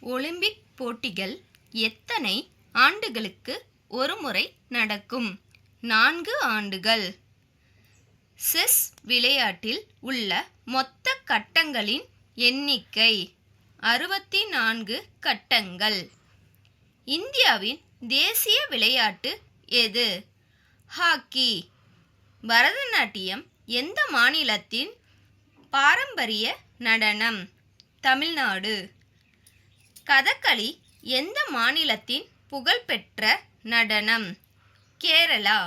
Olympic போட்டிகள் எத்தனை ஆண்டுகளுக்கு ஒருமுறை நடக்கும்? 4 ஆண்டுகள். செஸ் விளையாட்டில் உள்ள மொத்த கட்டங்களின் எண்ணிக்கை 64 கட்டங்கள். இந்தியாவின் தேசிய விளையாட்டு எது? ஹாக்கி. பரதநாட்டியம் எந்த மாநிலத்தின் பாரம்பரிய நடனம்? தமிழ்நாடு. கதகளி எந்த மாநிலத்தின் புகழ்பெற்ற நடனம்? கேரளா.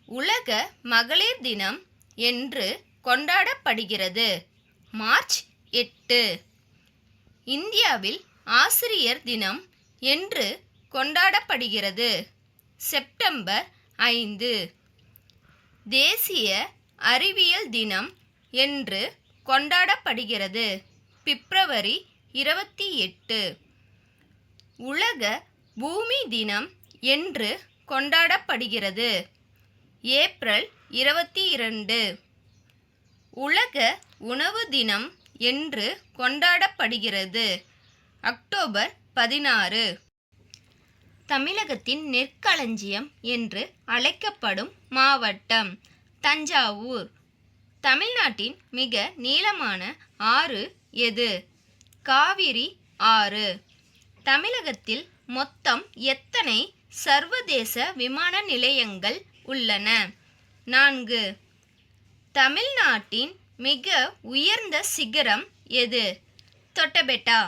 உலக மகளிர் தினம் என்று கொண்டாடப்படுகிறது. மார்ச் 8. இந்தியாவில் ஆசிரியர் தினம் என்று கொண்டாடப்படுகிறது. செப்டம்பர் 5. தேசிய அறிவியல் தினம் என்று கொண்டாடப்படுகிறது. பிப்ரவரி 28. உலக பூமி தினம் என்று கொண்டாடப்படுகிறது. ஏப்ரல் 22. உலக உணவு தினம் என்று கொண்டாடப்படுகிறது. அக்டோபர் 16. தமிழகத்தின் நெற்களஞ்சியம் என்று அழைக்கப்படும் மாவட்டம் தஞ்சாவூர். தமிழ்நாட்டின் மிக நீளமான ஆறு எது? காவிரி ஆறு. தமிழகத்தில் மொத்தம் எத்தனை சர்வதேச விமான நிலையங்கள் உள்ளன? 4. தமிழ்நாட்டின் மிக உயர்ந்த சிகரம் எது? தொட்டபெட்டா.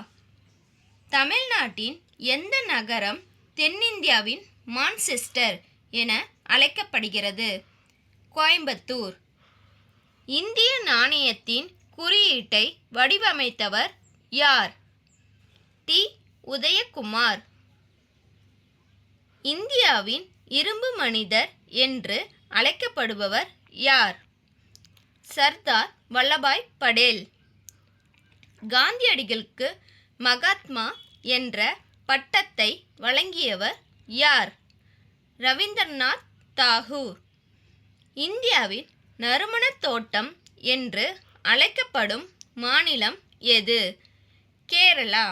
தமிழ்நாட்டின் எந்த நகரம் தென்னிந்தியாவின் மான்செஸ்டர் என அழைக்கப்படுகிறது? கோயம்புத்தூர். இந்திய நாணயத்தின் குறியீட்டை வடிவமைத்தவர் யார்? டி. உதயகுமார். இந்தியாவின் இரும்பு மனிதர் என்று அழைக்கப்படுபவர் யார்? சர்தார் வல்லபாய் படேல். காந்தியடிகளுக்கு மகாத்மா என்ற பட்டத்தை வழங்கியவர் யார்? ரவீந்திரநாத் தாகூர். இந்தியாவின் நறுமணத் தோட்டம் என்று அழைக்கப்படும் மாநிலம் எது? கேரளா.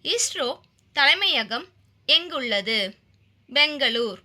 இஸ்ரோ தலைமையகம் எங்குள்ளது? பெங்களூர்.